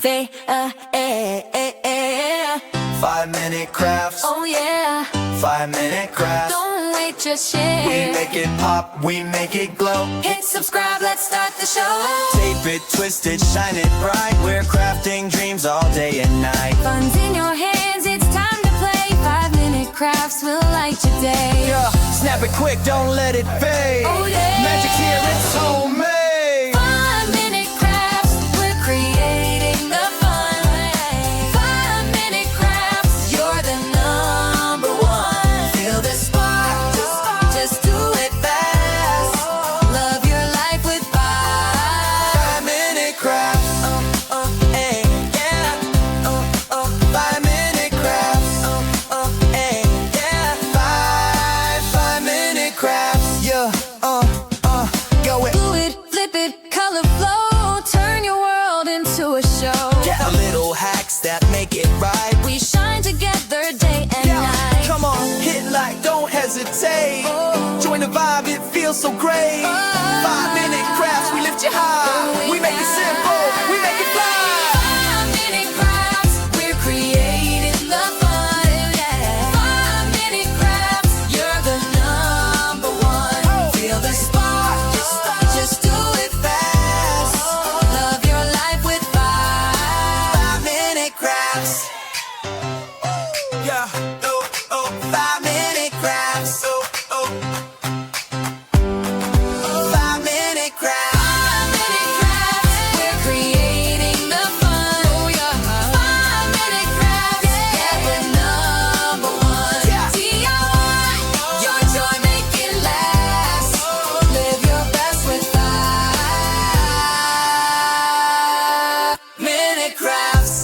They, 5-minute crafts. oh yeah. 5-minute crafts. Don't wait, just share. We make it pop, we make it glow. Hit subscribe, let's start the show. Tape it, twist it, shine it bright. We're crafting dreams all day and night. Fun's in your hands, it's time to play. 5-minute crafts will light your day. Yeah, snap it quick, don't let it fade. Oh yeah. Magic's here, it's homemade. 5-minute crafts, we're creating the fun. 5-minute crafts, you're the number one. Feel the spark, just do it fast. Love your life with 5-minute crafts. Hey, yeah. 5-minute crafts. Hey, yeah. 5-minute crafts. Yeah, go it. Do it, flip it, color flow. Turn your world into a show. Get a little hacks that make it right. We shine together day and night. Come on, hit like, don't hesitate. Join the vibe, it feels so great. 5-minute crafts, we lift you high. We make it simple, we make it fly. 5-minute crafts, we're creating the fun. 5-minute crafts, you're the number one. Feel the spark, just do it fast. Love your life with 5-minute crafts. Yeah, 5-minute crafts. 5-minute crafts. 5-minute crafts, we're creating the fun. 5-minute crafts, yeah, we're number one. DIY, your joy, make it last. Live your best with 5-minute crafts.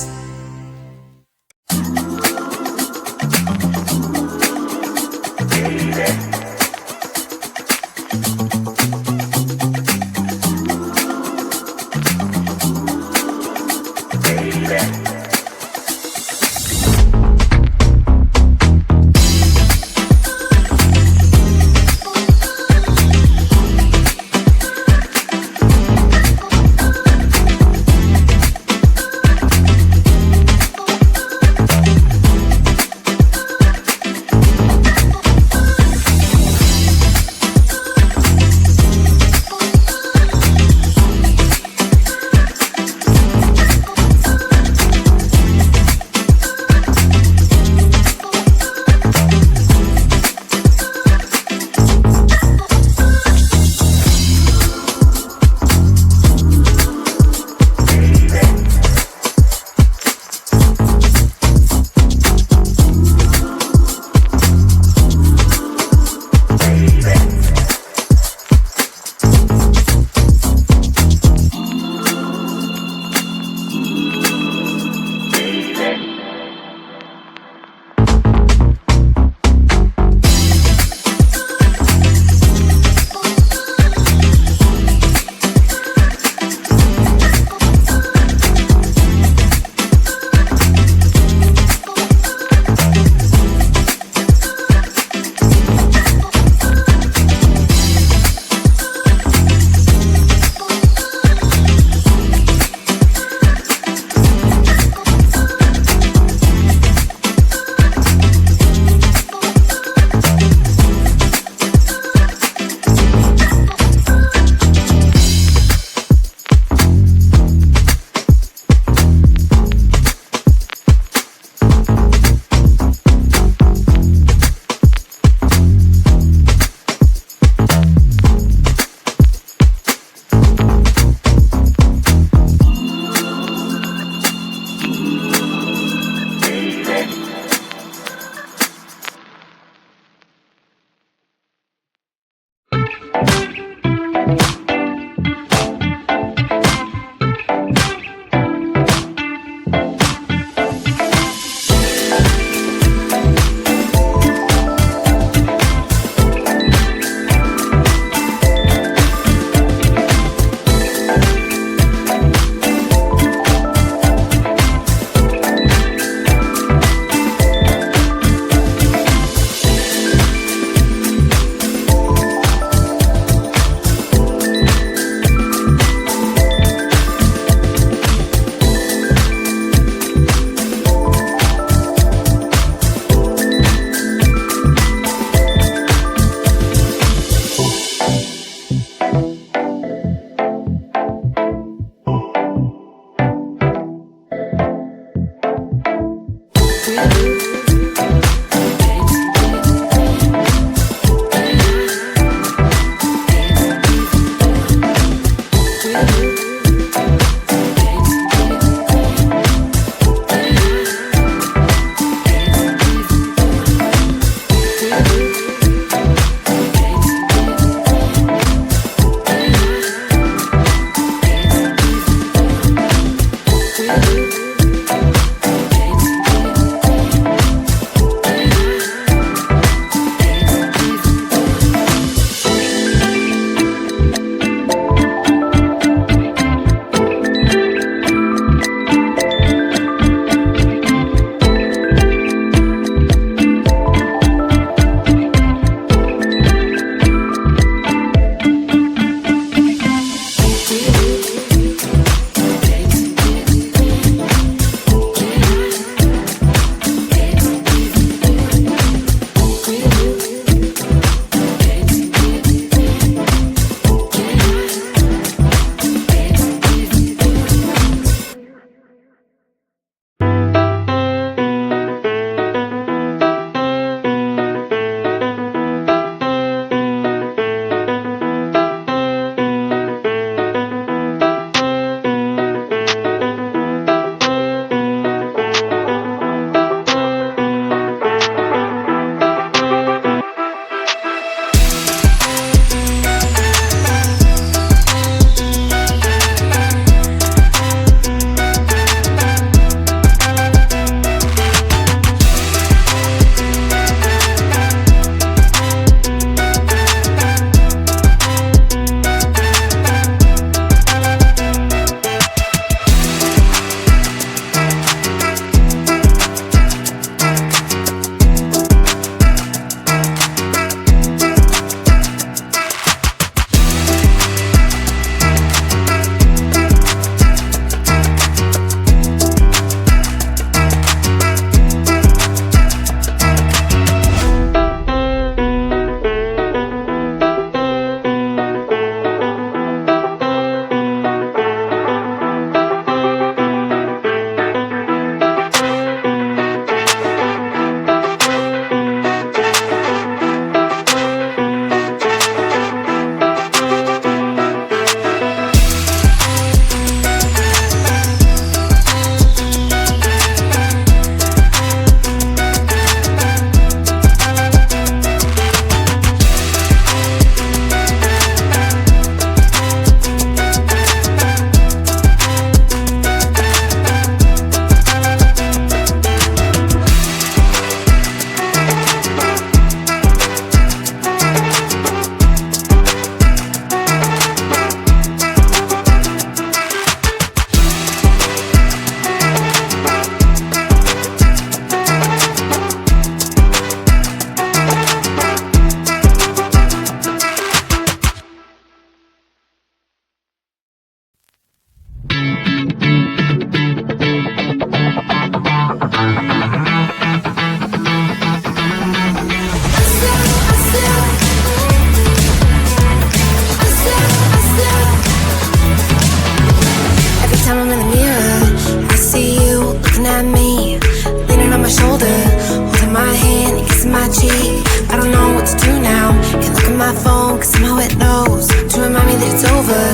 kissing my cheek. I don't know what to do now. Can't look at my phone, cause somehow it knows to remind me that it's over.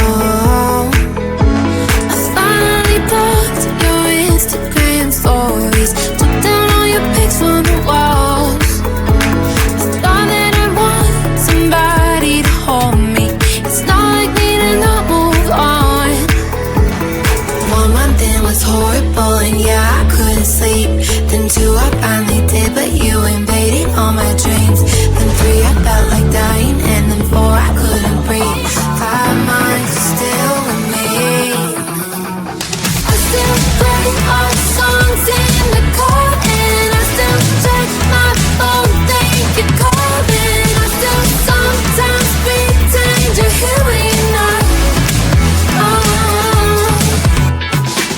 Oh, I finally blocked your Instagram stories, took down all your pics from the walls. I thought that I want somebody to hold me. It's not like me to not move on. 1 month in was horrible, and yeah, I couldn't sleep. Then 2, I finally did, but you invaded all my dreams. Then 3, I felt like dying, and then 4, I couldn't breathe. 5 months you're still with me. I still play our songs in the car, and I still check my phone, think you're calling. I still sometimes pretend you're here when you're not.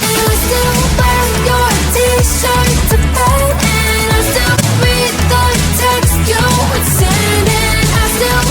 And I still wear your t-shirt to bed, and I still read the text you would send, and I still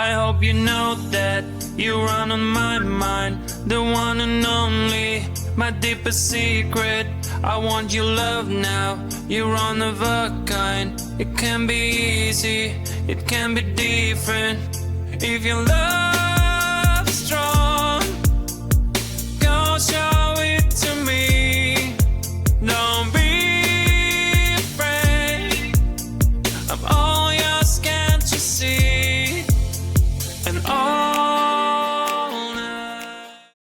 I hope you know that you run on my mind, the one and only, my deepest secret. I want your love now, you're one of a kind. It can be easy, it can be different. If you love